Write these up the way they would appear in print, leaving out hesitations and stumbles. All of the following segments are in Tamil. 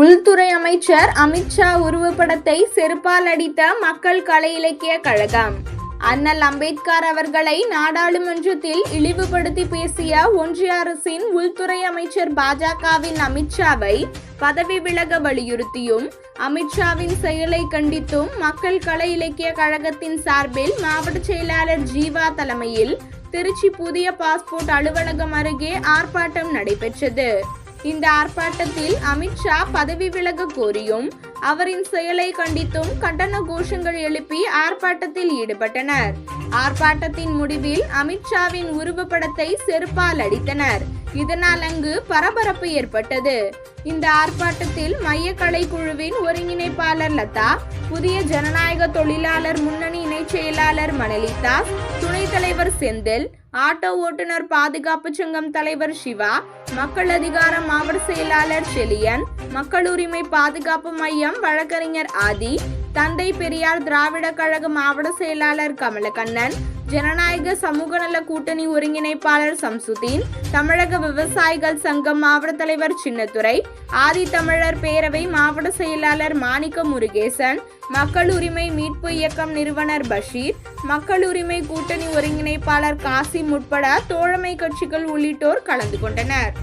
உள்துறை அமைச்சர் அமித்ஷா உருவப்படத்தை செருப்பால் அடித்த மக்கள் கலை இலக்கிய கழகம். அண்ணல் அம்பேத்கர் அவர்களை நாடாளுமன்றத்தில் இழிவுபடுத்தி பேசிய ஒன்றிய அரசின் உள்துறை அமைச்சர் பாஜகவின் அமித்ஷாவை பதவி விலக வலியுறுத்தியும் அமித்ஷாவின் செயலை கண்டித்தும் மக்கள் கலை இலக்கிய கழகத்தின் சார்பில் மாவட்ட செயலாளர் ஜீவா தலைமையில் திருச்சி புதிய பாஸ்போர்ட் அலுவலகம் அருகே ஆர்ப்பாட்டம் நடைபெற்றது. இந்த ஆர்ப்பாட்டத்தில் அமித்ஷா பதவி விலக கோரியும் அவரின் செயலை கண்டித்தும் கண்டன கோஷங்கள் எழுப்பி ஆர்ப்பாட்டத்தில் ஈடுபட்டனர். ஆர்ப்பாட்டத்தின் முடிவில் அமித்ஷாவின் உருவப்படத்தை செருப்பால் அடித்தனர். இதனால் அங்கு பரபரப்பு ஏற்பட்டது. இந்த ஆர்ப்பாட்டத்தில் மைய கலை குழுவின் ஒருங்கிணைப்பாளர் லதா, புதிய ஜனநாயக தொழிலாளர் முன்னணி இணைச் செயலாளர் மணலிதா, துணைத் தலைவர் செந்தில், ஆட்டோ ஓட்டுநர் பாதுகாப்பு சங்கம் தலைவர் சிவா, மக்கள் அதிகாரம் மாவட்ட செயலாளர் செலியன், மக்கள் உரிமை பாதுகாப்பு மையம் வழக்கறிஞர் ஆதி, தந்தை பெரியார் திராவிட கழக மாவட்ட செயலாளர் கமலக்கண்ணன், ஜனநாயக சமூக நல கூட்டணி ஒருங்கிணைப்பாளர் சம்சுதீன், தமிழக விவசாயிகள் சங்கம் மாவட்ட தலைவர் சின்னத்துரை, ஆதி தமிழர் பேரவை மாவட்ட செயலாளர் மாணிக்க முருகேசன், மக்கள் உரிமை மீட்பு இயக்கம் நிறுவனர் பஷீர், மக்கள் உரிமை கூட்டணி ஒருங்கிணைப்பாளர் காசிம் உட்பட தோழமை கட்சிகள் உள்ளிட்டோர் கலந்து கொண்டனர்.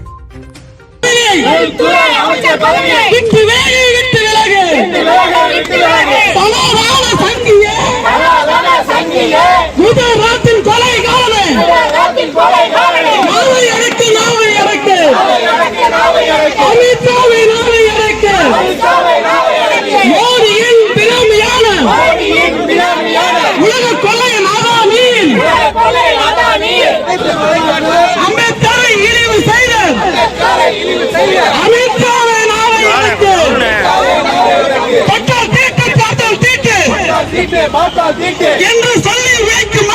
என்று சொல்லி உழைக்கும்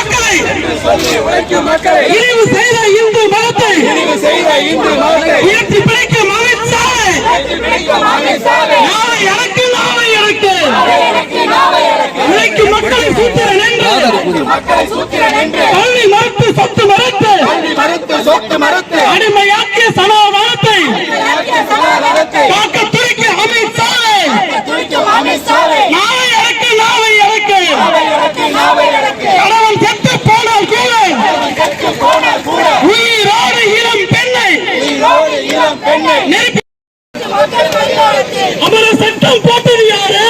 மக்களை இழிவு செய்த இந்து மதத்தை உயர்த்தி பிடிக்கும் அமித்ஷாவை நாளை எனக்கு உழைக்கும் மக்களை சூத்திரன் என்று கல்வி மறுத்து சொத்து மறுத்து அடிமையாக்கிய சனாதனத்தை காக்க துடிக்கும் அமித்ஷாவை நாளை எனக்கு கடவுள் செத்து போனால் கூட உயிரோடு இளம் பெண்ணை அமர சட்டம் போட்டது யாரு?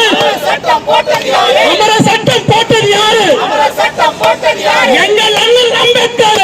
அமர சட்டம் போட்டது யாரு? எங்கள் அண்ணல் அம்பேத்கர்